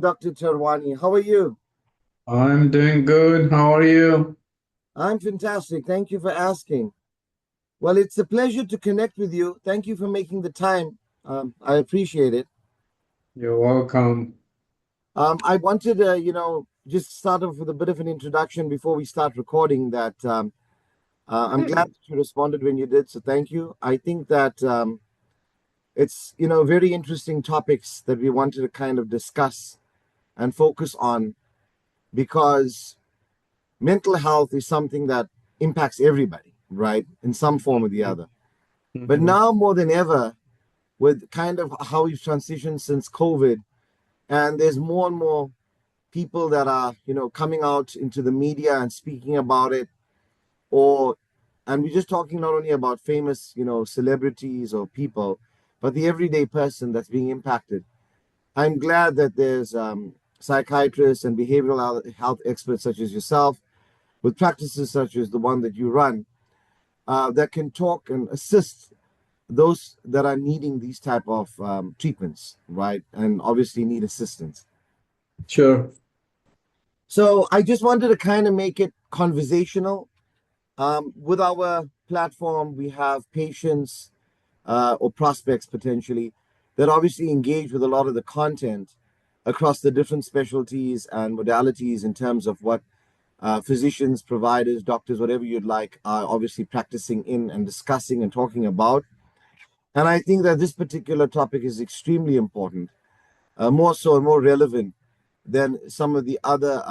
Dr. Tharwani. How are you? I'm doing good. How are you? I'm fantastic. Thank you for asking. Well, it's a pleasure to connect with you. Thank you for making the time. I appreciate it. You're welcome. I wanted to, just start off with a bit of an introduction before we start recording that I'm glad that you responded when you did. So thank you. I think that it's, very interesting topics that we wanted to kind of discuss and focus on because mental health is something that impacts everybody, right, in some form or the other. But Mhm. now more than ever, with kind of how we've transitioned since COVID, and there's more and more people that are, coming out into the media and speaking about it, or, and we're just talking not only about famous, celebrities or people, but the everyday person that's being impacted. I'm glad that there's psychiatrists and behavioral health experts such as yourself with practices such as the one that you run that can talk and assist those that are needing these type of treatments, right? And obviously need assistance. Sure. So I just wanted to kind of make it conversational. With our platform, we have patients or prospects potentially that obviously engage with a lot of the content across the different specialties and modalities in terms of what physicians, providers, doctors, whatever you'd like, are obviously practicing in and discussing and talking about. And I think that this particular topic is extremely important, more so and more relevant than some of the other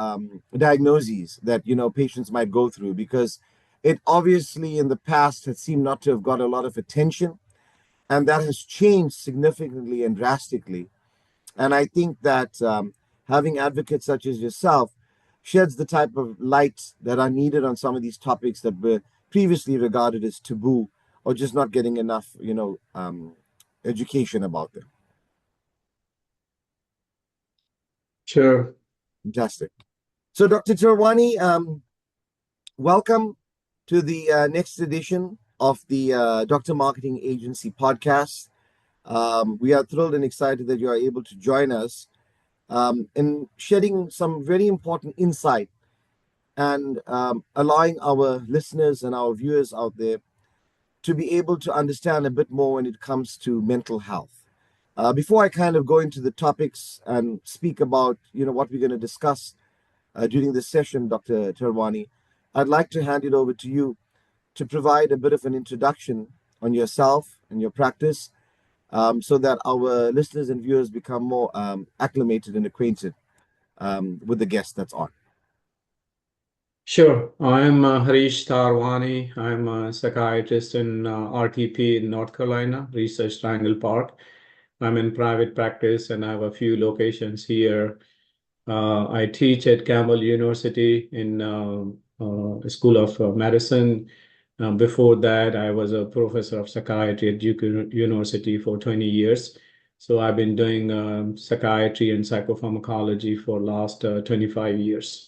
diagnoses that patients might go through, because it obviously in the past had seemed not to have got a lot of attention, and that has changed significantly and drastically. And I think that having advocates such as yourself sheds the type of light that are needed on some of these topics that were previously regarded as taboo or just not getting enough, education about them. Sure. Fantastic. So, Dr. Tarwani, welcome to the next edition of the Dr. Marketing Agency podcast. We are thrilled and excited that you are able to join us in shedding some very important insight and allowing our listeners and our viewers out there to be able to understand a bit more when it comes to mental health. Before I kind of go into the topics and speak about what we're going to discuss during this session, Dr. Terwani, I'd like to hand it over to you to provide a bit of an introduction on yourself and your practice, so that our listeners and viewers become more acclimated and acquainted with the guest that's on. Sure. I'm Haresh Tharwani. I'm a psychiatrist in RTP in North Carolina, Research Triangle Park. I'm in private practice and I have a few locations here. I teach at Campbell University in School of Medicine. Before that, I was a professor of psychiatry at Duke University for 20 years. So I've been doing psychiatry and psychopharmacology for last 25 years.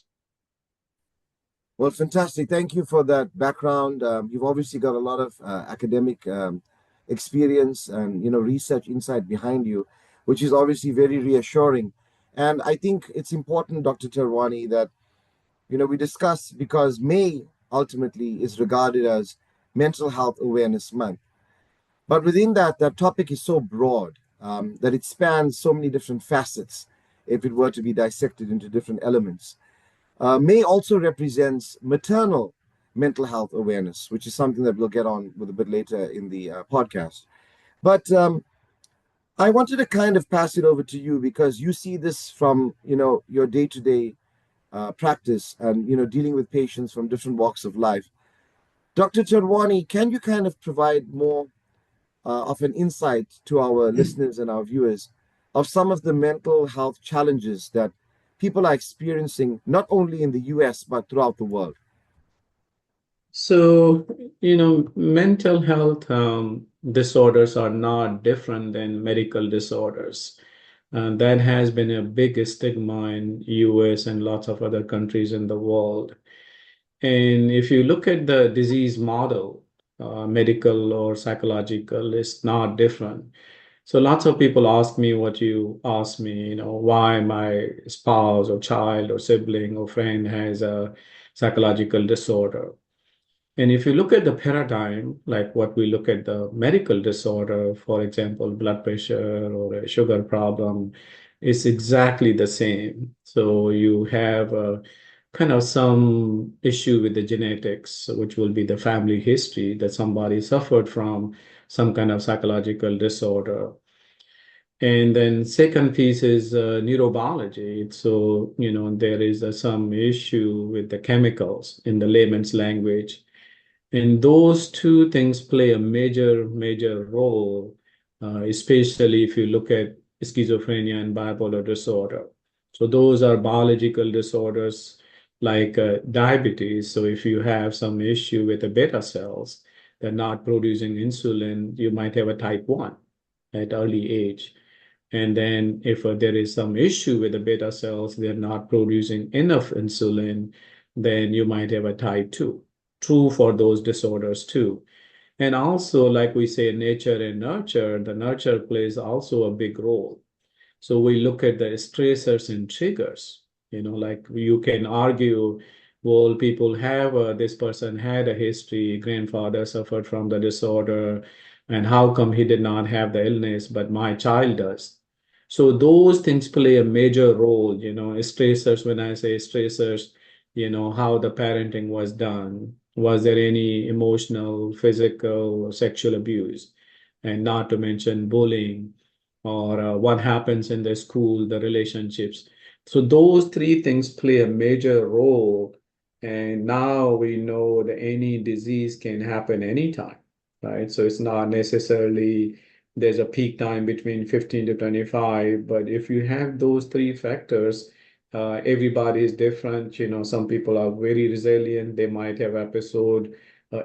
Well, fantastic. Thank you for that background. You've obviously got a lot of academic experience and research insight behind you, which is obviously very reassuring. And I think it's important, Dr. Terwani, that we discuss, because May ultimately is regarded as Mental Health Awareness Month. But within that, that topic is so broad that it spans so many different facets if it were to be dissected into different elements. May also represents maternal mental health awareness, which is something that we'll get on with a bit later in the podcast. But I wanted to kind of pass it over to you because you see this from your day-to-day practice and dealing with patients from different walks of life. Dr. Charwani, can you kind of provide more of an insight to our listeners and our viewers of some of the mental health challenges that people are experiencing, not only in the US, but throughout the world? So, mental health disorders are not different than medical disorders. That has been a big stigma in US and lots of other countries in the world. And if you look at the disease model, medical or psychological, it's not different. So lots of people ask me what you ask me, why my spouse or child or sibling or friend has a psychological disorder. And if you look at the paradigm, like what we look at the medical disorder, for example, blood pressure or a sugar problem, it's exactly the same. So you have a kind of some issue with the genetics, which will be the family history that somebody suffered from some kind of psychological disorder. And then second piece is neurobiology. So, there is some issue with the chemicals in the layman's language. And those two things play a major, major role, especially if you look at schizophrenia and bipolar disorder. So those are biological disorders like diabetes. So if you have some issue with the beta cells, they're not producing insulin, you might have a type 1 at early age. And then if there is some issue with the beta cells, they're not producing enough insulin, then you might have a type 2. True for those disorders too. And also, like we say, nature and nurture, the nurture plays also a big role. So we look at the stressors and triggers, like you can argue, well, people have, this person had a history, grandfather suffered from the disorder, and how come he did not have the illness, but my child does? So those things play a major role, stressors, when I say stressors, how the parenting was done. Was there any emotional, physical, or sexual abuse? And not to mention bullying or what happens in the school, the relationships. So those three things play a major role. And now we know that any disease can happen anytime, right? So it's not necessarily there's a peak time between 15 to 25, but if you have those three factors, everybody is different. Some people are very resilient. They might have episode,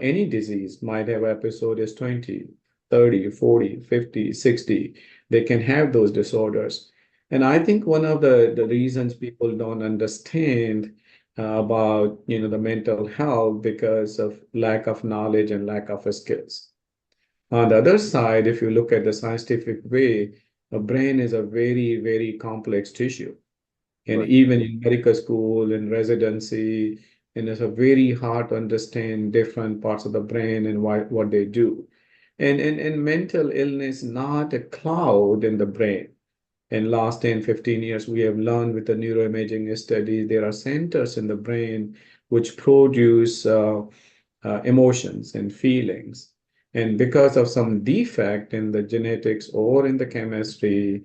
any disease might have episode is 20, 30, 40, 50, 60. They can have those disorders. And I think one of the reasons people don't understand about the mental health because of lack of knowledge and lack of skills. On the other side, if you look at the scientific way, a brain is a very, very complex tissue. And Right. even in medical school and residency, and it's a very hard to understand different parts of the brain and what they do. And mental illness, not a cloud in the brain. In last 10, 15 years, we have learned with the neuroimaging studies, there are centers in the brain which produce emotions and feelings. And because of some defect in the genetics or in the chemistry,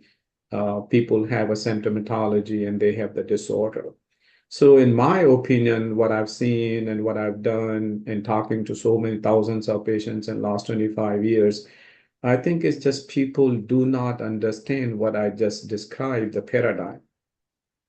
people have a symptomatology and they have the disorder. So, in my opinion, what I've seen and what I've done in talking to so many thousands of patients in the last 25 years, I think it's just people do not understand what I just described, the paradigm.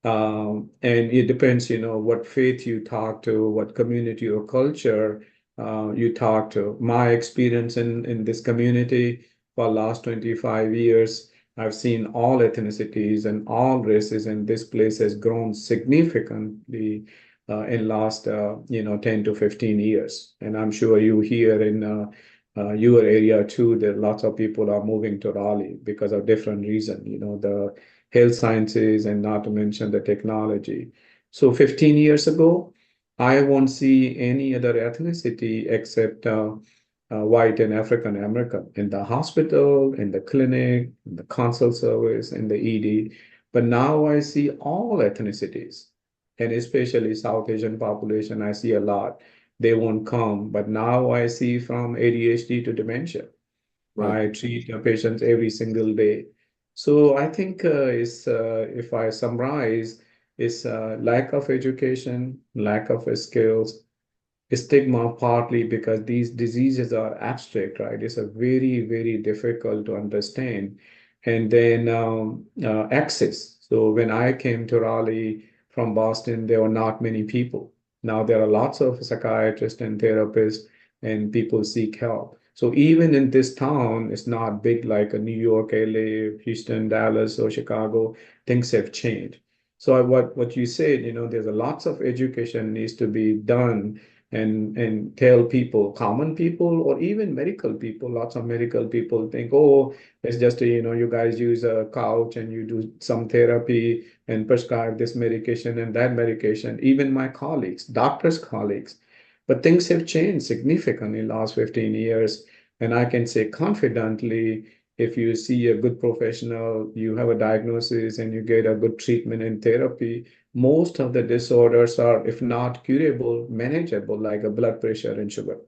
And it depends, what faith you talk to, what community or culture you talk to. My experience in this community for the last 25 years, I've seen all ethnicities and all races, and this place has grown significantly in last, 10 to 15 years. And I'm sure you here in your area too, that lots of people are moving to Raleigh because of different reasons, the health sciences, and not to mention the technology. So 15 years ago, I won't see any other ethnicity except white and African American in the hospital, in the clinic, in the consult service, in the ED. But now I see all ethnicities, and especially South Asian population, I see a lot. They won't come, but now I see from ADHD to dementia. Right. I treat patients every single day. So I think if I summarize, is lack of education, lack of skills, stigma partly because these diseases are abstract, right? It's a very, very difficult to understand. And then access. So when I came to Raleigh from Boston, there were not many people. Now there are lots of psychiatrists and therapists, and people seek help. So even in this town, it's not big like a New York, LA, Houston, Dallas, or Chicago. Things have changed. So what you said, there's a lots of education needs to be done, and tell people, common people or even medical people, lots of medical people think, oh, it's just you guys use a couch and you do some therapy and prescribe this medication and that medication. Even my colleagues, doctors' colleagues. But things have changed significantly in the last 15 years. And I can say confidently, if you see a good professional, you have a diagnosis and you get a good treatment and therapy, most of the disorders are, if not curable, manageable, like a blood pressure and sugar.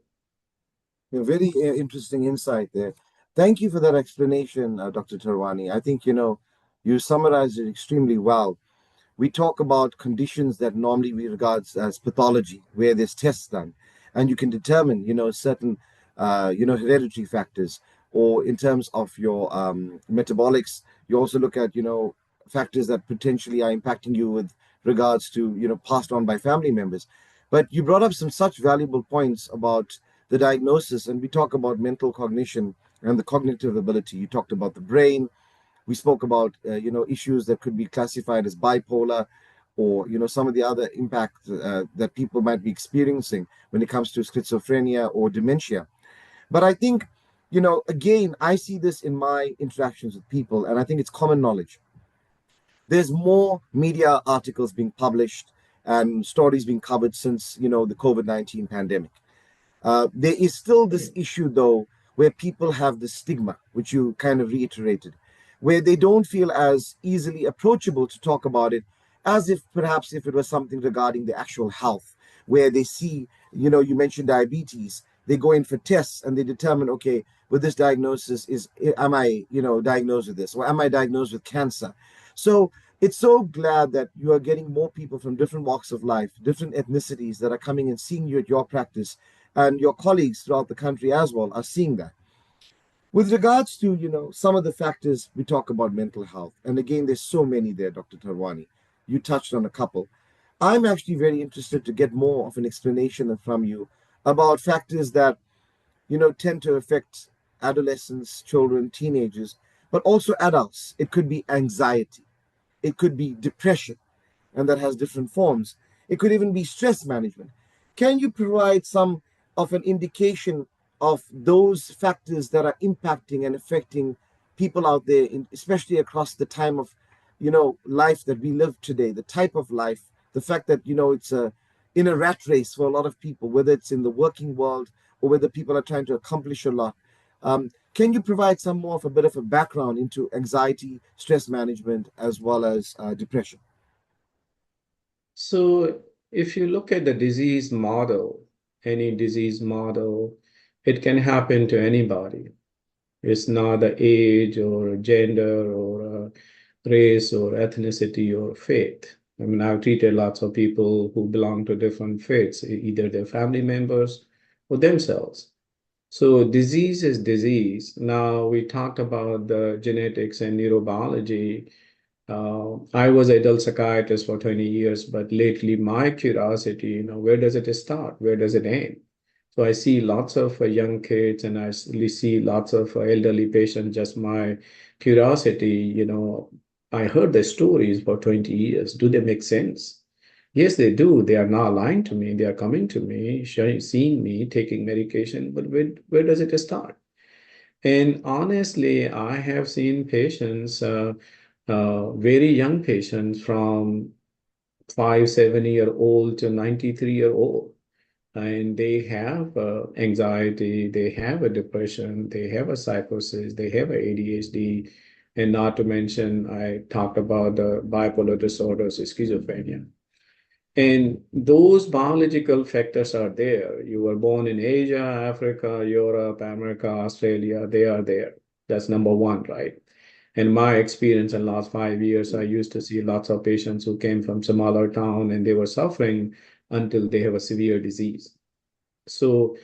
Very interesting insight there. Thank you for that explanation, Dr. Tarwani. I think, you summarized it extremely well. We talk about conditions that normally we regard as pathology, where there's tests done, and you can determine, certain, hereditary factors, or in terms of your metabolics, you also look at, factors that potentially are impacting you with regards to, passed on by family members. But you brought up some such valuable points about the diagnosis, and we talk about mental cognition and the cognitive ability. You talked about the brain. We spoke about issues that could be classified as bipolar, or some of the other impacts that people might be experiencing when it comes to schizophrenia or dementia. But I think, again, I see this in my interactions with people, and I think it's common knowledge. There's more media articles being published and stories being covered since the COVID-19 pandemic. There is still this issue, though, where people have the stigma, which you kind of reiterated, where they don't feel as easily approachable to talk about it as if perhaps if it was something regarding the actual health, where they see, you mentioned diabetes, they go in for tests and they determine, okay, with this diagnosis, am I, diagnosed with this, or am I diagnosed with cancer? So it's so glad that you are getting more people from different walks of life, different ethnicities that are coming and seeing you at your practice, and your colleagues throughout the country as well are seeing that. With regards to, some of the factors we talk about mental health, and again, there's so many there, Dr. Tarwani. You touched on a couple. I'm actually very interested to get more of an explanation from you about factors that, tend to affect adolescents, children, teenagers, but also adults. It could be anxiety, it could be depression, and that has different forms. It could even be stress management. Can you provide some of an indication of those factors that are impacting and affecting people out there, especially across the time of, life that we live today, the type of life, the fact that, it's in a rat race for a lot of people, whether it's in the working world or whether people are trying to accomplish a lot. Can you provide some more of a bit of a background into anxiety, stress management, as well as depression? So if you look at the disease model, any disease model, it can happen to anybody. It's not the age or gender or race or ethnicity or faith. I mean, I've treated lots of people who belong to different faiths, either their family members or themselves. So disease is disease. Now we talked about the genetics and neurobiology. I was adult psychiatrist for 20 years, but lately my curiosity, where does it start? Where does it end? So I see lots of young kids and I see lots of elderly patients. Just my curiosity, I heard the stories for 20 years. Do they make sense? Yes, they do. They are not lying to me. They are coming to me, seeing me, taking medication. But where does it start? And honestly, I have seen patients, very young patients from 5, 7 year old to 93-year old. And they have anxiety, they have a depression, they have a psychosis, they have a ADHD, and not to mention, I talked about the bipolar disorders, schizophrenia. And those biological factors are there. You were born in Asia, Africa, Europe, America, Australia, they are there. That's number one, right? In my experience in the last 5 years, I used to see lots of patients who came from smaller town and they were suffering until they have a severe disease. So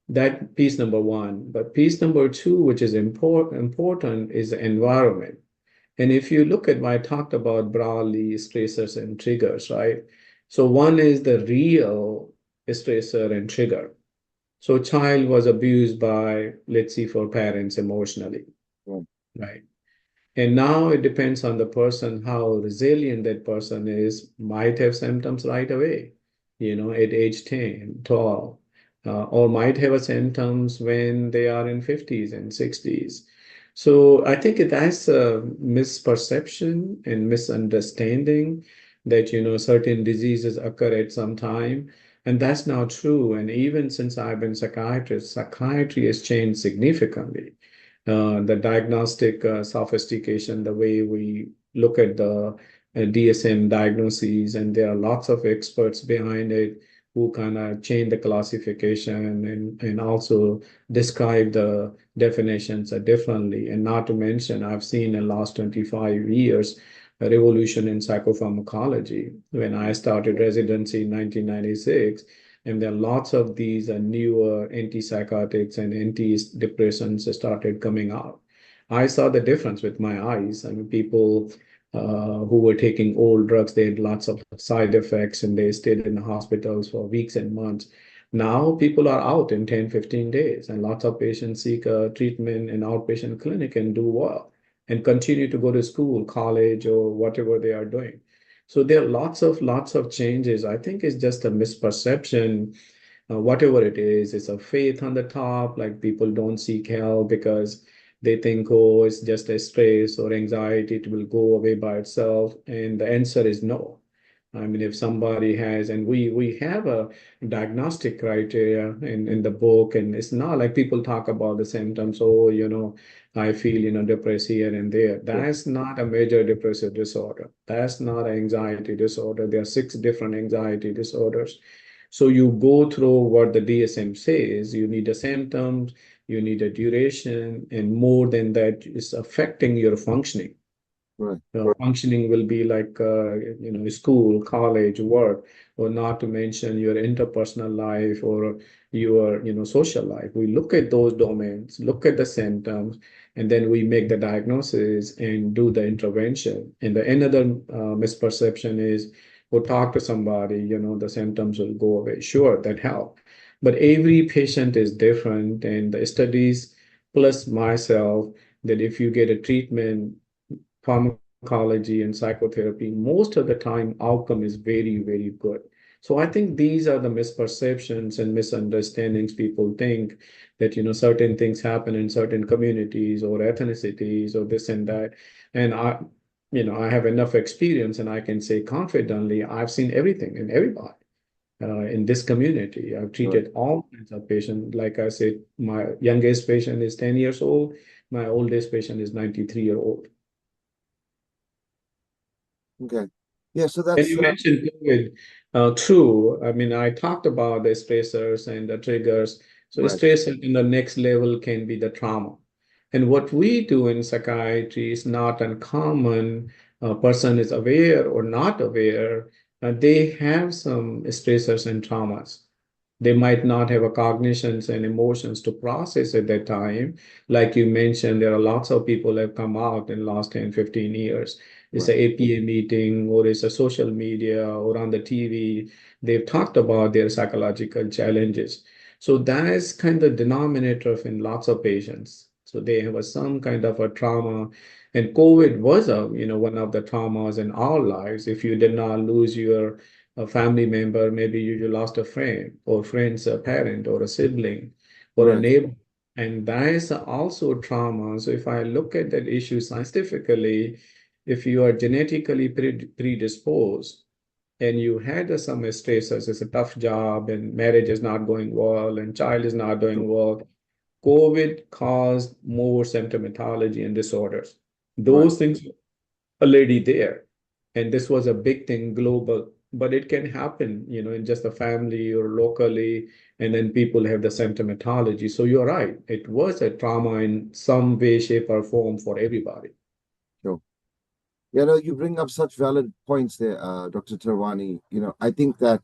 that piece number one. But piece number two, which is important, is the environment. And if you look at what I talked about broadly, stressors and triggers, right? So one is the real stressor and trigger. So child was abused by, let's see, for parents emotionally, Yeah. right? And now it depends on the person, how resilient that person is, might have symptoms right away. at age 10, 12, or might have a symptoms when they are in 50s and 60s. So I think that's a misperception and misunderstanding that, certain diseases occur at some time. And that's not true. And even since I've been psychiatrist, psychiatry has changed significantly. The diagnostic sophistication, the way we look at the DSM diagnoses, and there are lots of experts behind it who kind of change the classification and also describe the definitions differently. And not to mention, I've seen in the last 25 years a revolution in psychopharmacology. When I started residency in 1996, and there are lots of these newer antipsychotics and antidepressants started coming out. I saw the difference with my eyes. I mean, people who were taking old drugs, they had lots of side effects and they stayed in the hospitals for weeks and months. Now people are out in 10, 15 days, and lots of patients seek treatment in outpatient clinic and do well and continue to go to school, college, or whatever they are doing. So there are lots of changes. I think it's just a misperception. Whatever it is, it's a faith on the top. Like people don't seek help because they think, oh, it's just a stress or anxiety, it will go away by itself. And the answer is no. I mean, if somebody has, and we have a diagnostic criteria in the book, and it's not like people talk about the symptoms. Oh, I feel, depressed here and there. Yeah. That's not a major depressive disorder. That's not an anxiety disorder. There are six different anxiety disorders. So you go through what the DSM says. You need the symptoms, you need a duration, and more than that is affecting your functioning. Right. Functioning will be like school, college, work, or not to mention your interpersonal life or your social life. We look at those domains, look at the symptoms, and then we make the diagnosis and do the intervention. And the another misperception is we'll talk to somebody, the symptoms will go away. Sure, that help, but every patient is different, and the studies plus myself that if you get a treatment, pharmacology and psychotherapy, most of the time outcome is very, very good. So I think these are the misperceptions and misunderstandings. People think that, certain things happen in certain communities or ethnicities or this and that. And I have enough experience and I can say confidently, I've seen everything in everybody. In this community, I've Right. treated all kinds of patients. Like I said, my youngest patient is 10 years old. My oldest patient is 93-year-old. Okay. Yeah. So And that's you mentioned COVID, true. I mean, I talked about the stressors and the triggers. So right. stress in the next level can be the trauma. And what we do in psychiatry is not uncommon. A person is aware or not aware. They have some stressors and traumas. They might not have a cognitions and emotions to process at that time. Like you mentioned, there are lots of people that have come out in the last 10, 15 years. It's Right. a APA meeting or it's a social media or on the TV. They've talked about their psychological challenges. So that is kind of denominator in lots of patients. So they have some kind of a trauma. And COVID was one of the traumas in our lives. If you did not lose your a family member, maybe you lost a friend or friend's a parent or a sibling or a Right. neighbor. And that is also trauma. So if I look at that issue scientifically, if you are genetically predisposed and you had some stressors, it's a tough job and marriage is not going well and child is not True. doing well, COVID caused more symptomatology and disorders. Right. Those things already there. And this was a big thing global, but it can happen, in just a family or locally, and then people have the symptomatology. So you're right. It was a trauma in some way, shape, or form for everybody. Sure. You know, you bring up such valid points there, Dr. Terwani. I think that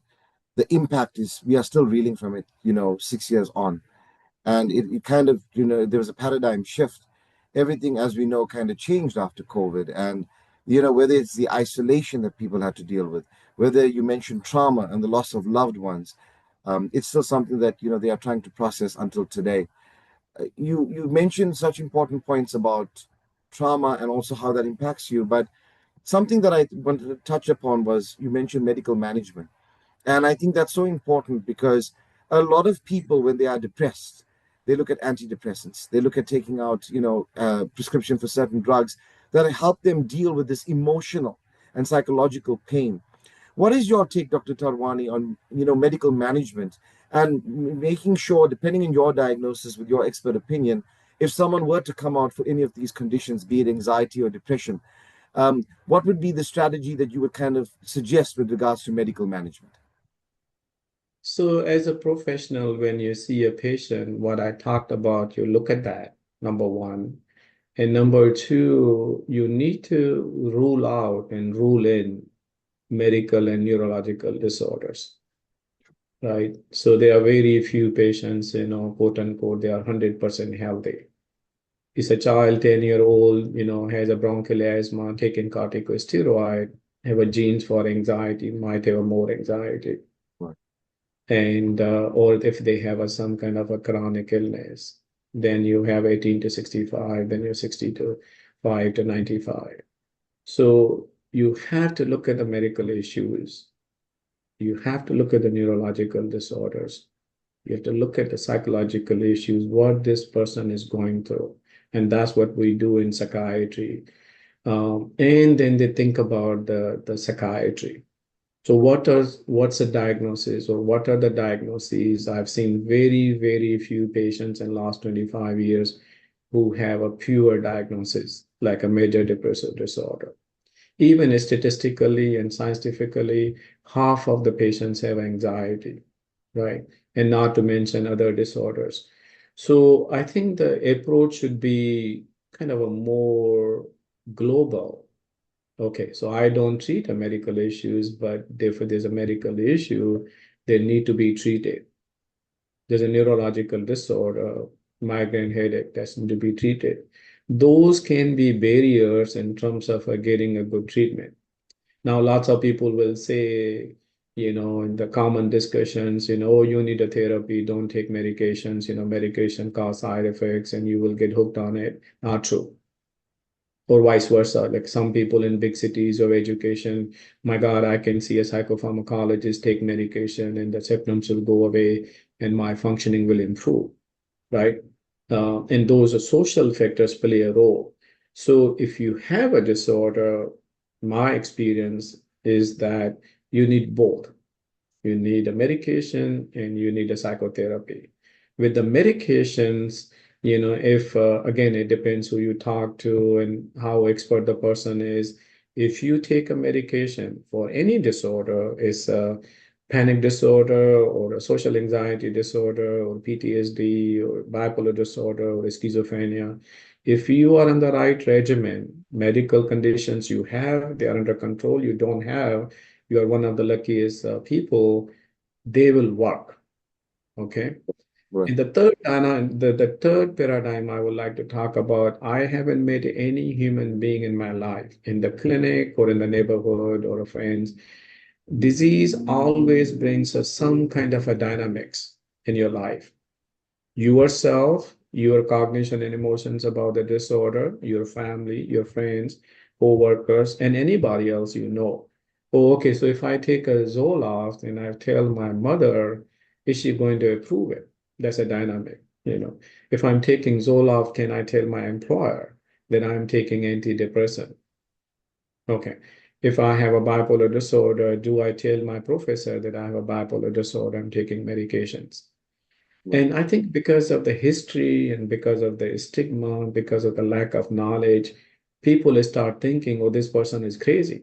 the impact is we are still reeling from it, 6 years on. And it kind of, there was a paradigm shift. Everything, as we know, kind of changed after COVID. And, whether it's the isolation that people had to deal with, whether you mentioned trauma and the loss of loved ones, it's still something that, they are trying to process until today. You mentioned such important points about trauma and also how that impacts you. But something that I wanted to touch upon was you mentioned medical management. And I think that's so important because a lot of people, when they are depressed, they look at antidepressants. They look at taking out, prescription for certain drugs that help them deal with this emotional and psychological pain. What is your take, Dr. Tarwani, on medical management and making sure, depending on your diagnosis with your expert opinion, if someone were to come out for any of these conditions, be it anxiety or depression, what would be the strategy that you would kind of suggest with regards to medical management? So, as a professional, when you see a patient, what I talked about, you look at that, number one. And number two, you need to rule out and rule in medical and neurological disorders, right? So, there are very few patients, quote unquote, they are 100% healthy. Is a child, 10-year-old, has a bronchial asthma, taking corticosteroid, have a genes for anxiety, might have more anxiety, Right. and or if they have some kind of a chronic illness, then you have 18 to 65, then you're 60 to 5 to 95. So you have to look at the medical issues. You have to look at the neurological disorders. You have to look at the psychological issues, what this person is going through. And that's what we do in psychiatry. And then they think about the psychiatry. So what's the diagnosis or what are the diagnoses? I've seen very, very few patients in last 25 years who have a pure diagnosis, like a major depressive disorder. Even statistically and scientifically, half of the patients have anxiety, right? And not to mention other disorders. So I think the approach should be kind of a more global. Okay, so I don't treat a medical issues, but if there's a medical issue, they need to be treated. There's a neurological disorder, migraine headache that need to be treated. Those can be barriers in terms of getting a good treatment. Now, lots of people will say, in the common discussions, oh, you need a therapy, don't take medications, medication cause side effects and you will get hooked on it. Not true. Or vice versa. Like some people in big cities of education, my God, I can see a psychopharmacologist take medication and the symptoms will go away and my functioning will improve, right? And those are social factors play a role. So if you have a disorder, my experience is that you need both. You need a medication and you need a psychotherapy. With the medications, if again, it depends who you talk to and how expert the person is. If you take a medication for any disorder, it's a panic disorder or a social anxiety disorder or PTSD or bipolar disorder or schizophrenia, if you are on the right regimen, medical conditions you have, they are under control, you don't have, you are one of the luckiest people, they will work. Okay. Right. And the third paradigm I would like to talk about, I haven't met any human being in my life, in the clinic or in the neighborhood or friends. Disease always brings us some kind of a dynamics in your life. Yourself, your cognition and emotions about the disorder, your family, your friends, co-workers, and anybody else you know. Oh, okay, so if I take a Zoloft and I tell my mother, is she going to approve it? That's a dynamic. If I'm taking Zoloft, can I tell my employer that I'm taking antidepressant? Okay. If I have a bipolar disorder, do I tell my professor that I have a bipolar disorder, I'm taking medications? Right. And I think because of the history and because of the stigma, because of the lack of knowledge, people start thinking, oh, this person is crazy.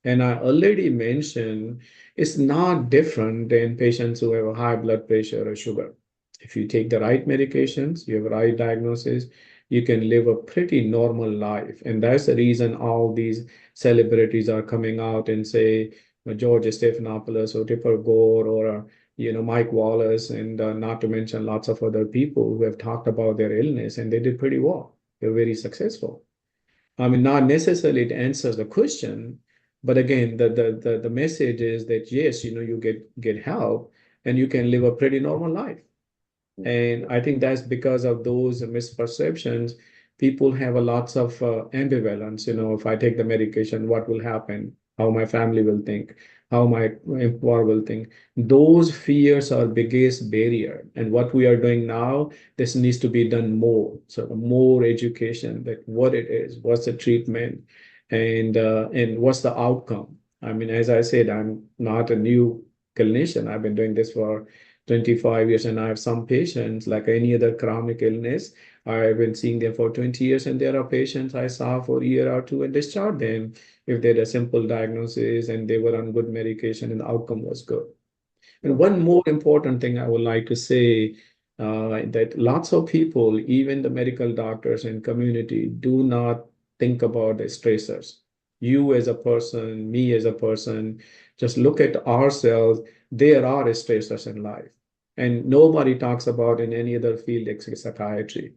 And I already mentioned it's not different than patients who have a high blood pressure or sugar. If you take the right medications, you have a right diagnosis, you can live a pretty normal life. And that's the reason all these celebrities are coming out and say George Stephanopoulos or Tipper Gore or Mike Wallace, and not to mention lots of other people who have talked about their illness and they did pretty well. They're very successful. I mean, not necessarily it answers the question, but again, the message is that yes, you get help and you can live a pretty normal life. And I think that's because of those misperceptions. People have a lots of ambivalence. If I take the medication, what will happen? how my family will think, how my employer will think. Those fears are biggest barrier. And what we are doing now, this needs to be done more. So more education, like what it is, what's the treatment, and what's the outcome. I mean, as I said, I'm not a new clinician. I've been doing this for 25 years, and I have some patients like any other chronic illness. I've been seeing them for 20 years, and there are patients I saw for a year or two and discharged them if they had a simple diagnosis and they were on good medication and the outcome was good. And Mm. one more important thing I would like to say that lots of people, even the medical doctors and community, do not think about the stressors. You as a person, me as a person, just look at ourselves. There are stressors in life, and nobody talks about in any other field except psychiatry.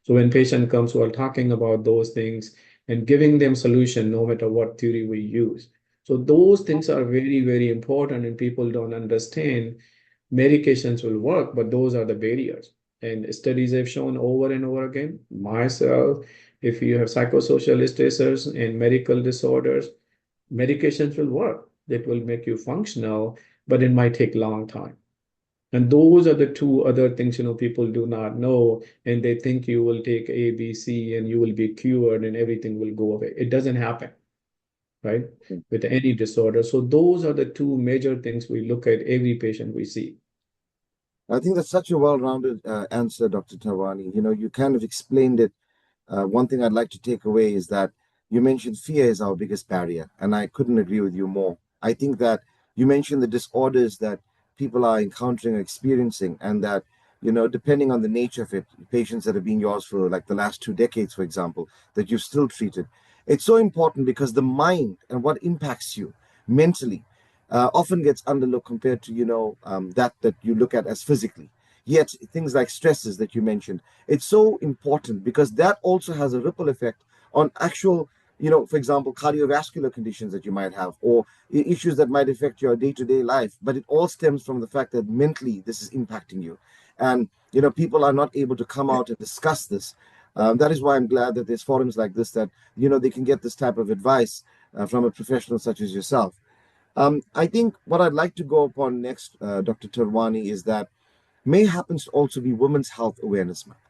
So when patient comes, we are talking about those things and giving them solution, no matter what theory we use. So those things are very, very important, and people don't understand. Medications will work, but those are the barriers. And studies have shown over and over again, myself, if you have psychosocial stressors and medical disorders, medications will work. That will make you functional, but it might take a long time. And those are the two other things, people do not know, and they think you will take A, B, C, and you will be cured and everything will go away. It doesn't happen, right? With any disorder. So those are the two major things we look at every patient we see. I think that's such a well-rounded answer, Dr. Tawani. You kind of explained it. One thing I'd like to take away is that you mentioned fear is our biggest barrier, and I couldn't agree with you more. I think that you mentioned the disorders that people are encountering or experiencing, and that, depending on the nature of it, patients that have been yours for like the last 2 decades, for example, that you've still treated. It's so important because the mind and what impacts you mentally often gets underlooked compared to, that you look at as physically. Yet things like stresses that you mentioned, it's so important because that also has a ripple effect on actual, for example, cardiovascular conditions that you might have, or issues that might affect your day-to-day life. But it all stems from the fact that mentally this is impacting you. And people are not able to come out and discuss this. That is why I'm glad that there's forums like this that they can get this type of advice from a professional such as yourself. I think what I'd like to go upon next, Dr. Terwani, is that May happens to also be Women's Health Awareness Month.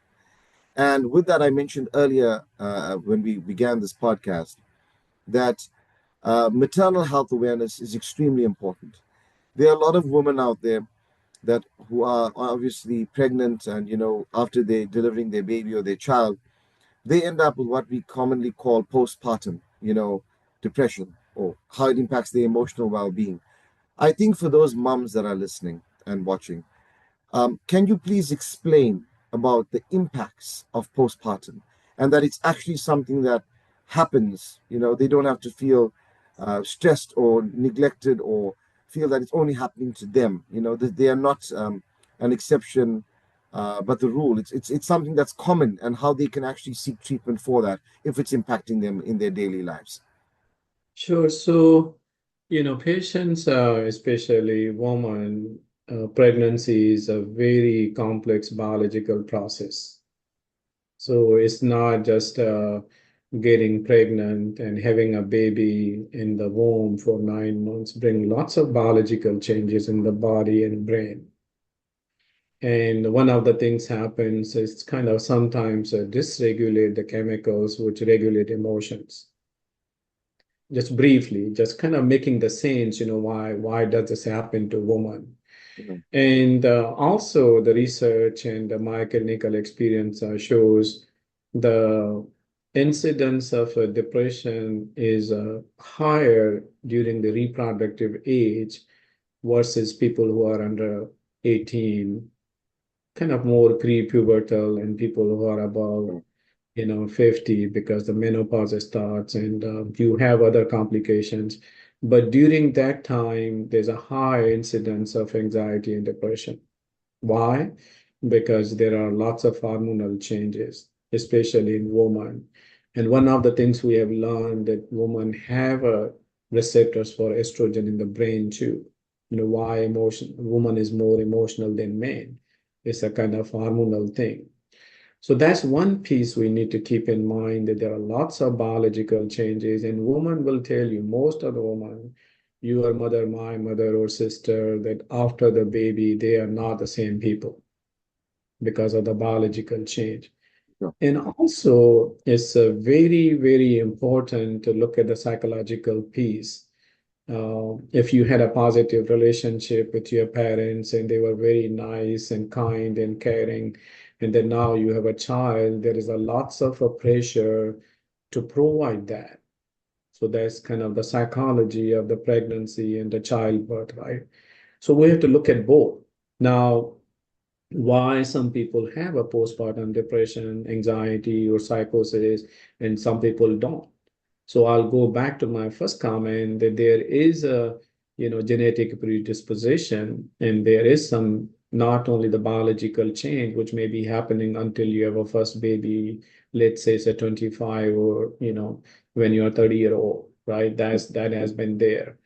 And with that, I mentioned earlier when we began this podcast that maternal health awareness is extremely important. There are a lot of women out there that who are obviously pregnant, and after they delivering their baby or their child, they end up with what we commonly call postpartum, depression, or how it impacts their emotional well-being. I think for those moms that are listening and watching, can you please explain about the impacts of postpartum, and that it's actually something that happens? They don't have to feel stressed or neglected or feel that it's only happening to them. That they are not an exception, but the rule. It's something that's common, and how they can actually seek treatment for that if it's impacting them in their daily lives. Sure. So, patients, especially women, pregnancy is a very complex biological process. So it's not just getting pregnant and having a baby in the womb for 9 months, bring lots of biological changes in the body and brain. And one of the things happens is kind of sometimes dysregulate the chemicals which regulate emotions. Just briefly, just kind of making the sense, why does this happen to women? Mhm. And also the research and my clinical experience shows the incidence of depression is higher during the reproductive age versus people who are under 18, kind of more pre-pubertal, and people who are above 50, because the menopause starts and you have other complications. But during that time, there's a high incidence of anxiety and depression. Why? Because there are lots of hormonal changes, especially in women. And one of the things we have learned that women have receptors for estrogen in the brain too. Why woman is more emotional than men. It's a kind of hormonal thing. So that's one piece we need to keep in mind, that there are lots of biological changes, and women will tell you, most of the women, your mother, my mother or sister, that after the baby, they are not the same people because of the biological change. Sure. And also, it's very, very important to look at the psychological piece. If you had a positive relationship with your parents and they were very nice and kind and caring, and then now you have a child, there is a lots of a pressure to provide that. So that's kind of the psychology of the pregnancy and the childbirth, right? So we have to look at both. Now, why some people have a postpartum depression, anxiety, or psychosis, and some people don't. So I'll go back to my first comment that there is a, genetic predisposition, and there is some, not only the biological change which may be happening until you have a first baby, let's say it's a 25, or when you're 30-year old, right? That has been there.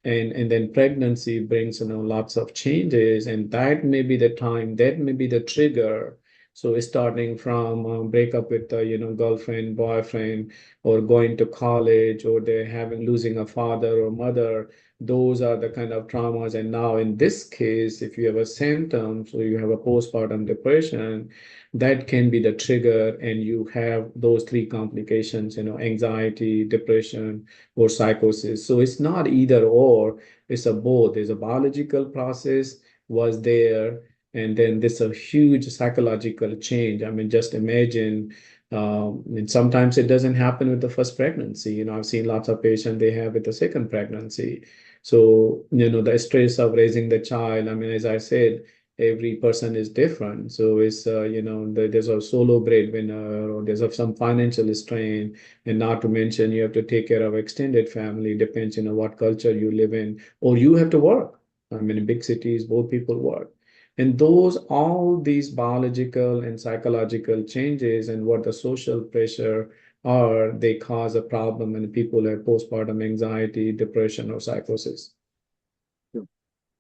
And then pregnancy brings lots of changes, and that may be the time, that may be the trigger. So starting from breakup with girlfriend, boyfriend, or going to college, or they're having losing a father or mother, those are the kind of traumas. And now in this case, if you have a symptom, so you have a postpartum depression, that can be the trigger, and you have those three complications, anxiety, depression, or psychosis. So it's not either or, it's a both. There's a biological process was there, and then there's a huge psychological change. I mean, just imagine, and sometimes it doesn't happen with the first pregnancy. I've seen lots of patients they have with the second pregnancy. So, the stress of raising the child, I mean, as I said, every person is different. So it's, there's a solo breadwinner, or there's some financial strain, and not to mention you have to take care of extended family, depends, what culture you live in, or you have to work. I mean, in big cities, both people work. And all these biological and psychological changes and what the social pressure are, they cause a problem when people have postpartum anxiety, depression, or psychosis. Sure.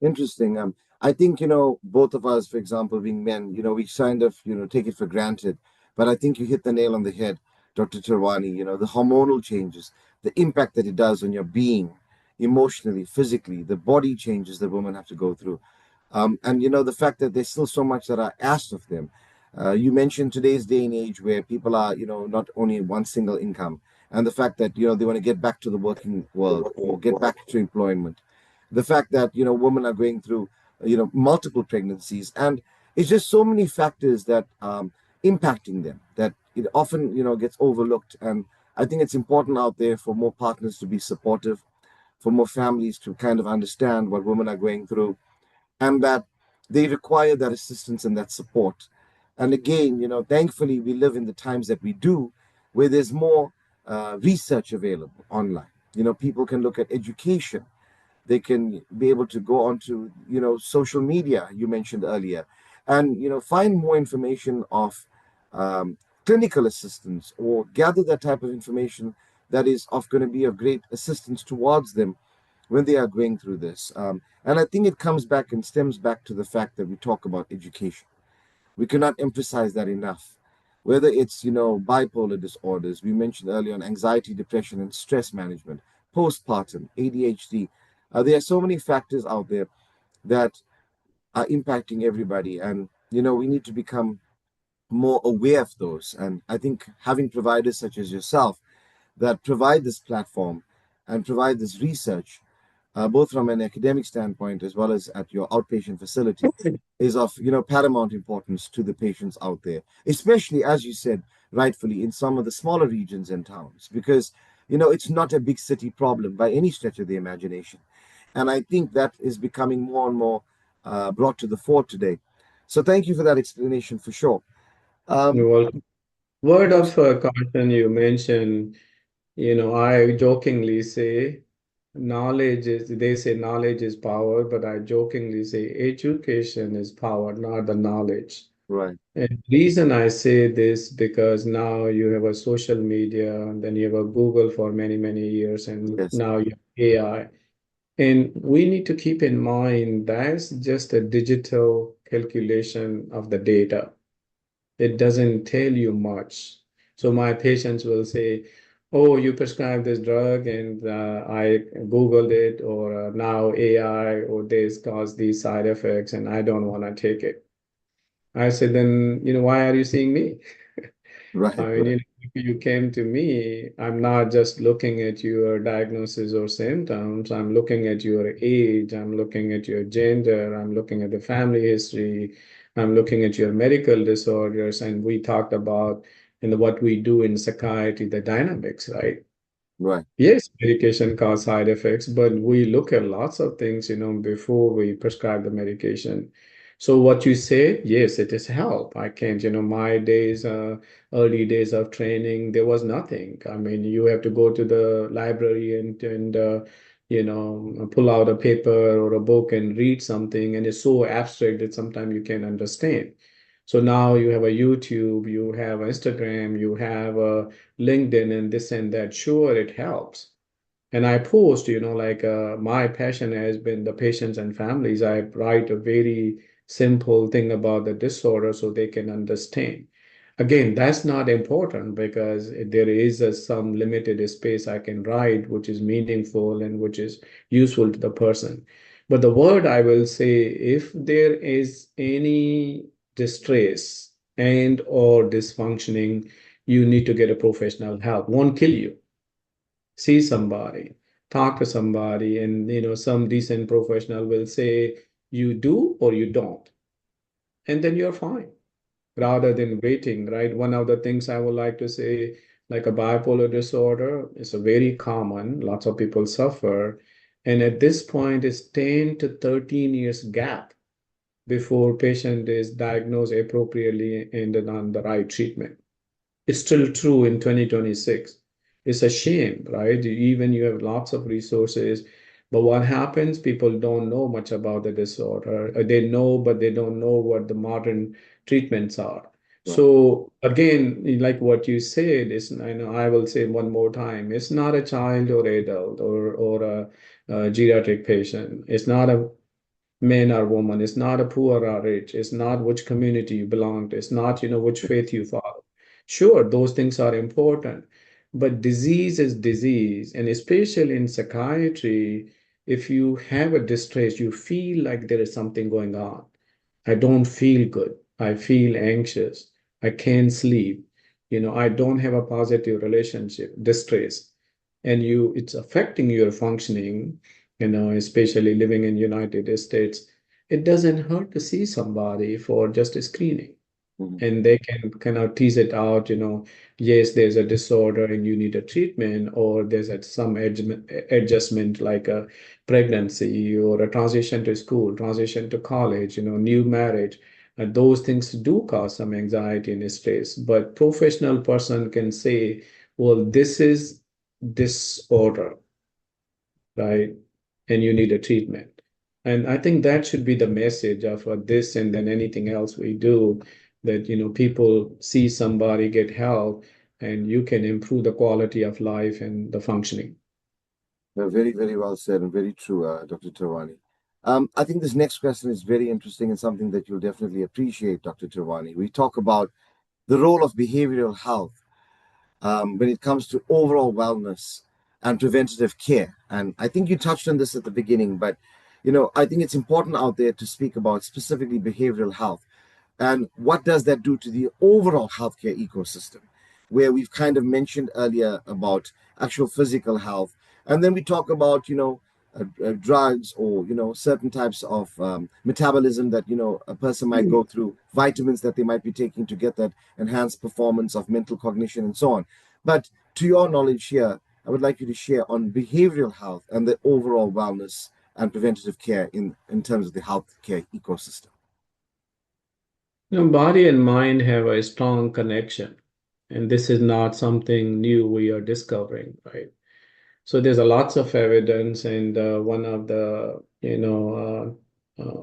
Interesting. I think, both of us, for example, being men, we kind of, take it for granted. But I think you hit the nail on the head, Dr. Tarwani, the hormonal changes, the impact that it does on your being, emotionally, physically, the body changes that women have to go through. And, the fact that there's still so much that are asked of them. You mentioned today's day and age where people are, not only one single income, and the fact that, they want to get back to the working world or get back to employment, the fact that women are going through multiple pregnancies, and it's just so many factors that impacting them that it often gets overlooked. And I think it's important out there for more partners to be supportive, for more families to kind of understand what women are going through, and that they require that assistance and that support. And again, thankfully we live in the times that we do, where there's more research available online. People can look at education, they can be able to go onto social media you mentioned earlier, and find more information of um, clinical assistance, or gather that type of information that is of going to be of great assistance towards them when they are going through this. And I think it comes back and stems back to the fact that we talk about education. We cannot emphasize that enough. Whether it's, bipolar disorders, we mentioned earlier on anxiety, depression, and stress management, postpartum, ADHD. There are so many factors out there that are impacting everybody. And, we need to become more aware of those. And I think having providers such as yourself that provide this platform and provide this research, both from an academic standpoint as well as at your outpatient facility, is of paramount importance to the patients out there, especially as you said rightfully in some of the smaller regions and towns, because it's not a big city problem by any stretch of the imagination, and I think that is becoming more and more brought to the fore today. So thank you for that explanation for sure. Um, Well, word of caution, you mentioned, I jokingly say they say knowledge is power, but I jokingly say education is power, not the knowledge. right. And the reason I say this, because now you have a social media, and then you have a Google for many, many years, and Yes. now you have AI. And we need to keep in mind that's just a digital calculation of the data. It doesn't tell you much. So my patients will say, "Oh, you prescribed this drug, and I Googled it, or now AI or this caused these side effects, and I don't want to take it." I said, "Then, why are you seeing me?" I Right, mean, right, if you came to me, I'm not just looking at your diagnosis or symptoms. I'm looking at your age. I'm looking at your gender. I'm looking at the family history. I'm looking at your medical disorders. And we talked about what we do in psychiatry, the dynamics, right? right, Yes, medication cause side effects, but we look at lots of things, before we prescribe the medication. So what you say, yes, it is help. I can't, my days, early days of training, there was nothing. I mean, you have to go to the library and pull out a paper or a book and read something, and it's so abstract that sometimes you can't understand. So now you have a YouTube, you have Instagram, you have a LinkedIn and this and that. Sure, it helps. And I post, like my passion has been the patients and families. I write a very simple thing about the disorder so they can understand. Again, that's not important because there is some limited space I can write, which is meaningful and which is useful to the person. But the word I will say, if there is any distress and or dysfunctioning, you need to get a professional help. Won't kill you. See somebody, talk to somebody, and some decent professional will say you do or you don't, and then you're fine rather than waiting, right? One of the things I would like to say, like a bipolar disorder, is a very common, lots of people suffer. And at this point, it's 10 to 13 years gap before patient is diagnosed appropriately and then on the right treatment. It's still true in 2026. It's a shame, right? Even you have lots of resources, but what happens? People don't know much about the disorder. They know, but they don't know what the modern treatments are. right. So again, like what you said, is I know I will say one more time, it's not a child or adult or a geriatric patient. It's not a man or woman. It's not a poor or rich. It's not which community you belong to. It's not, which faith you follow. Sure, those things are important, but disease is disease. And especially in psychiatry, if you have a distress, you feel like there is something going on. I don't feel good. I feel anxious. I can't sleep. I don't have a positive relationship, distress. And it's affecting your functioning, especially living in United States. It doesn't hurt to see somebody for just a screening, Mhm. and they can kind of tease it out, yes, there's a disorder and you need a treatment, or there's some adjustment like a pregnancy or a transition to school, transition to college, new marriage. Those things do cause some anxiety and stress, but professional person can say, well, this is disorder, right? And you need a treatment. And I think that should be the message of this and then anything else we do, that people see somebody get help and you can improve the quality of life and the functioning. Very, very well said and very true, Dr. Tawani. I think this next question is very interesting and something that you'll definitely appreciate, Dr. Tawani. We talk about the role of behavioral health when it comes to overall wellness and preventative care. And I think you touched on this at the beginning, but I think it's important out there to speak about specifically behavioral health and what does that do to the overall healthcare ecosystem, where we've kind of mentioned earlier about actual physical health, and then we talk about drugs or certain types of metabolism that a person might go through, vitamins that they might be taking to get that enhanced performance of mental cognition and so on. But to your knowledge here, I would like you to share on behavioral health and the overall wellness and preventative care in terms of the healthcare ecosystem. Body and mind have a strong connection, and this is not something new we are discovering, right? So there's a lots of evidence, and one of the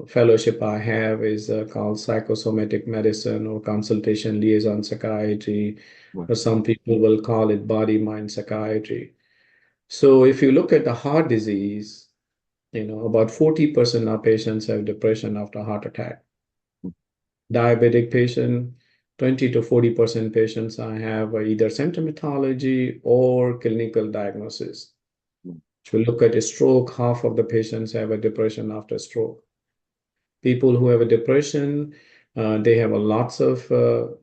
fellowship I have is called psychosomatic medicine or consultation liaison psychiatry, Right. or some people will call it body mind psychiatry. So if you look at the heart disease, about 40% of patients have depression after heart attack. Diabetic patient, 20 to 40% patients I have are either symptomatology or clinical diagnosis. If you look at a stroke, half of the patients have a depression after stroke. People who have a depression, they have a lots of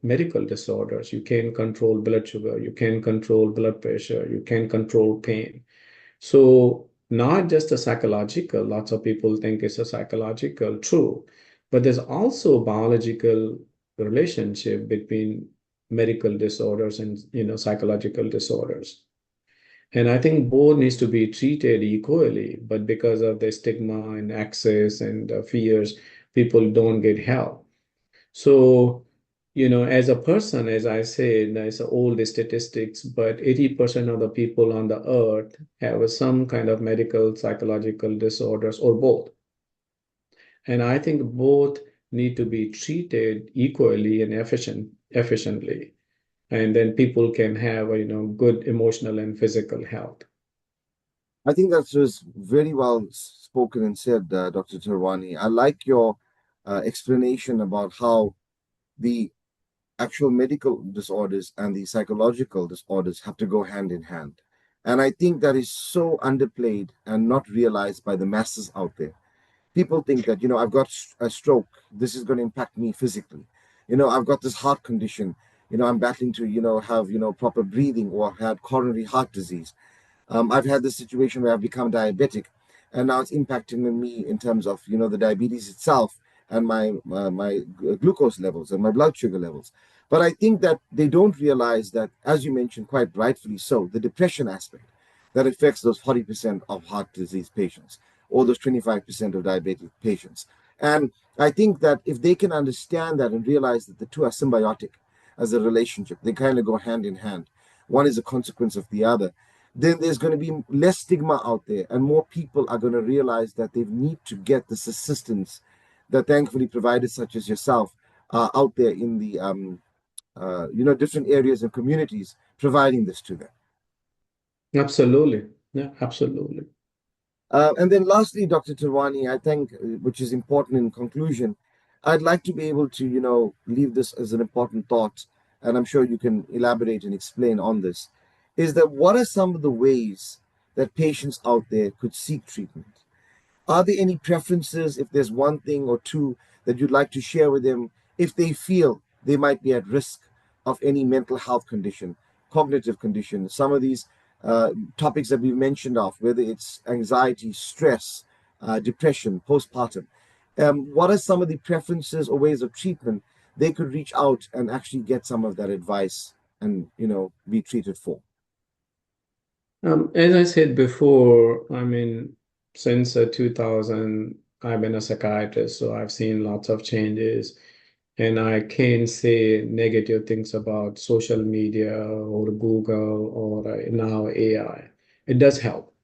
medical disorders. You can control blood sugar, you can control blood pressure, you can control pain. So not just a psychological, lots of people think it's a psychological, true, but there's also biological relationship between medical disorders and psychological disorders. And I think both needs to be treated equally, but because of the stigma and access and fears, people don't get help. So, as a person, as I said, there's old statistics, but 80% of the people on the earth have some kind of medical, psychological disorders or both. And I think both need to be treated equally and efficiently. And then people can have, good emotional and physical health. I think that was very well spoken and said, Dr. Tarwani. I like your explanation about how the actual medical disorders and the psychological disorders have to go hand in hand. And I think that is so underplayed and not realized by the masses out there. People think that, I've got a stroke, this is going to impact me physically. I've got this heart condition, I'm battling to, have, proper breathing, or I've had coronary heart disease. I've had this situation where I've become diabetic, and now it's impacting on me in terms of the diabetes itself and my glucose levels and my blood sugar levels. But I think that they don't realize that, as you mentioned, quite rightfully so, the depression aspect that affects those 40% of heart disease patients or those 25% of diabetic patients. And I think that if they can understand that and realize that the two are symbiotic as a relationship, they kind of go hand in hand. One is a consequence of the other, then there's going to be less stigma out there, and more people are going to realize that they need to get this assistance that thankfully providers such as yourself are out there in the different areas and communities providing this to them. Absolutely. Yeah, absolutely. And then lastly, Dr. Tirwani, I think, which is important in conclusion, I'd like to be able to, leave this as an important thought, and I'm sure you can elaborate and explain on this, is that what are some of the ways that patients out there could seek treatment? Are there any preferences, if there's one thing or two that you'd like to share with them, if they feel they might be at risk of any mental health condition, cognitive condition, some of these topics that we've mentioned of, whether it's anxiety, stress, depression, postpartum, what are some of the preferences or ways of treatment they could reach out and actually get some of that advice and, be treated for? As I said before, I mean, since 2000, I've been a psychiatrist, so I've seen lots of changes. And I can't say negative things about social media or Google or now AI. It does help.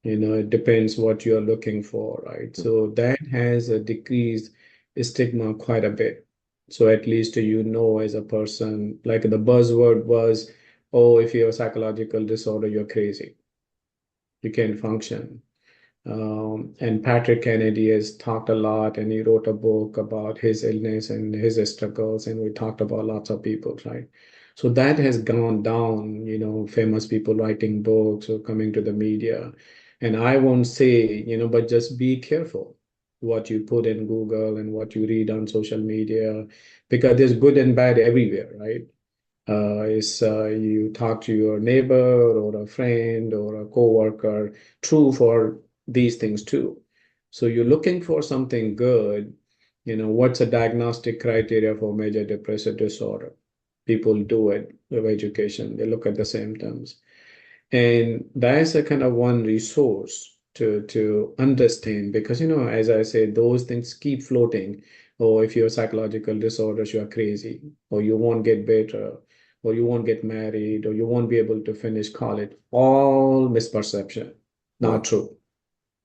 It depends what you're looking for, right? So that has decreased stigma quite a bit. So at least as a person, like the buzzword was, oh, if you have a psychological disorder, you're crazy. You can't function. And Patrick Kennedy has talked a lot, and he wrote a book about his illness and his struggles, and we talked about lots of people, right? So that has gone down, famous people writing books or coming to the media. And I won't say, but just be careful what you put in Google and what you read on social media, because there's good and bad everywhere, right? Is you talk to your neighbor or a friend or a coworker, true for these things too. So you're looking for something good, what's a diagnostic criteria for major depressive disorder? People do it with education, they look at the symptoms. And that's a kind of one resource to understand because as I said, those things keep floating. Or if you have psychological disorders, you are crazy, or you won't get better, or you won't get married, or you won't be able to finish college. All misperception, not Right. true.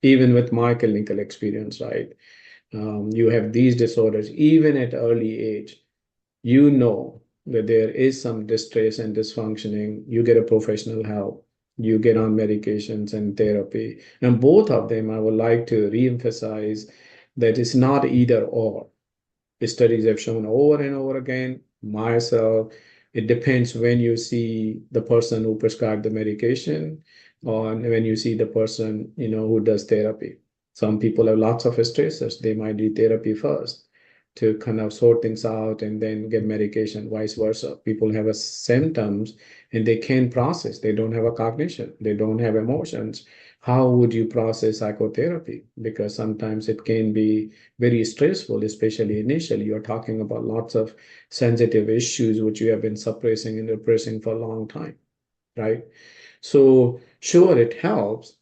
Even with my clinical experience, right? You have these disorders even at early age. That there is some distress and dysfunctioning, you get a professional help, you get on medications and therapy. And both of them, I would like to reemphasize that it's not either or. The studies have shown over and over again myself. It depends when you see the person who prescribed the medication or when you see the person, who does therapy. Some people have lots of stressors. They might do therapy first to kind of sort things out and then get medication, vice versa. People have a symptoms and they can't process. They don't have a cognition. They don't have emotions. How would you process psychotherapy? Because sometimes it can be very stressful, especially initially. You're talking about lots of sensitive issues which you have been suppressing and repressing for a long time, right? So, sure, it helps.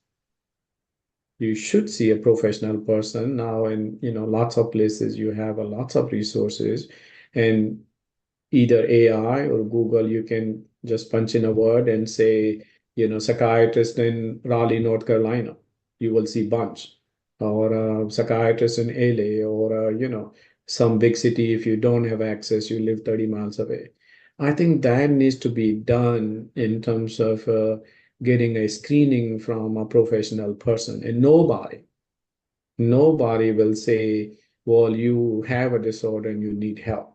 You should see a professional person now, and lots of places you have a lots of resources, and either AI or Google, you can just punch in a word and say, psychiatrist in Raleigh, North Carolina. You will see bunch, or psychiatrist in LA, or some big city. If you don't have access, you live 30 miles away. I think that needs to be done in terms of getting a screening from a professional person, and nobody will say, well, you have a disorder and you need help.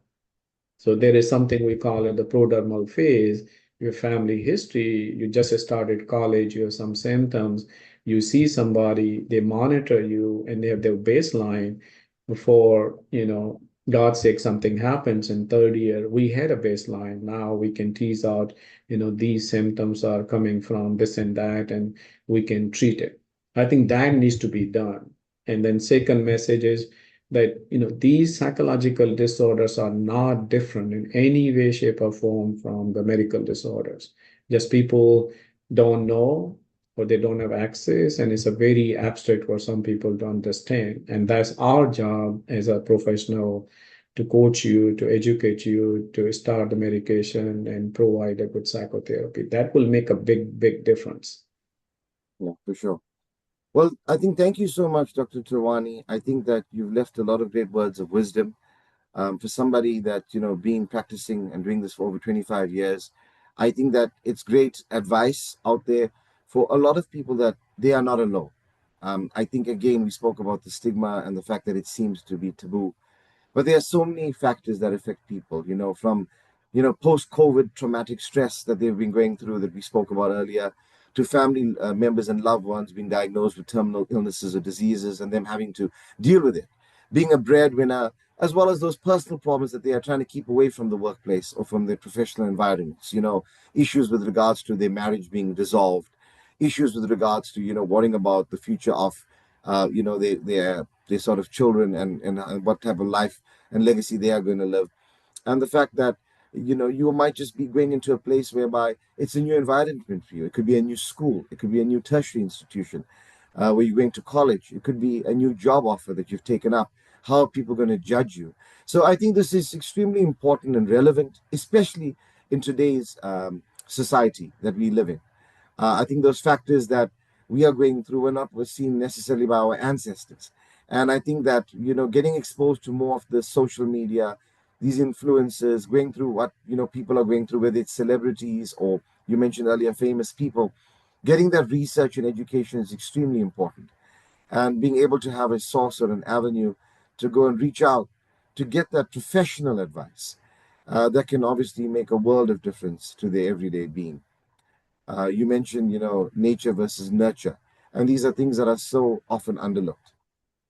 So there is something we call it the prodromal phase. Your family history, you just started college, you have some symptoms, you see somebody, they monitor you and they have their baseline before, God's sake, something happens in third year. We had a baseline. Now we can tease out, these symptoms are coming from this and that, and we can treat it. I think that needs to be done. And then second message is that these psychological disorders are not different in any way, shape, or form from the medical disorders. Just people don't know or they don't have access, and it's a very abstract for some people to understand. And that's our job as a professional to coach you, to educate you, to start the medication and provide a good psychotherapy. That will make a big, big difference. Yeah, for sure. Well, I think thank you so much, Dr. Tharwani. I think that you've left a lot of great words of wisdom for somebody that, been practicing and doing this for over 25 years. I think that it's great advice out there for a lot of people that they are not alone. I think, again, we spoke about the stigma and the fact that it seems to be taboo. But there are so many factors that affect people, from, post-COVID traumatic stress that they've been going through that we spoke about earlier, to family members and loved ones being diagnosed with terminal illnesses or diseases and them having to deal with it. Being a breadwinner, as well as those personal problems that they are trying to keep away from the workplace or from their professional environments, issues with regards to their marriage being dissolved, issues with regards to, worrying about the future of, their sort of children and what type of life and legacy they are going to live. And the fact that, you might just be going into a place whereby it's a new environment for you. It could be a new school. It could be a new tertiary institution where you're going to college. It could be a new job offer that you've taken up. How are people going to judge you? So I think this is extremely important and relevant, especially in today's society that we live in. I think those factors that we are going through were seen necessarily by our ancestors. And I think that, getting exposed to more of the social media, these influencers, going through what, people are going through, whether it's celebrities or you mentioned earlier, famous people, getting that research and education is extremely important. And being able to have a source or an avenue to go and reach out to get that professional advice that can obviously make a world of difference to their everyday being. You mentioned, nature versus nurture. And these are things that are so often underlooked.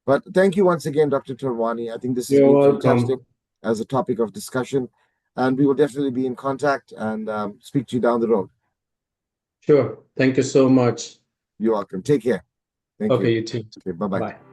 But thank you once again, Dr. Tarwani. I think this has You're been fantastic welcome. as a topic of discussion. And we will definitely be in contact and speak to you down the road. Sure. Thank you so much. You're welcome. Take care. Thank Okay, you. you too. Okay, bye bye. Bye.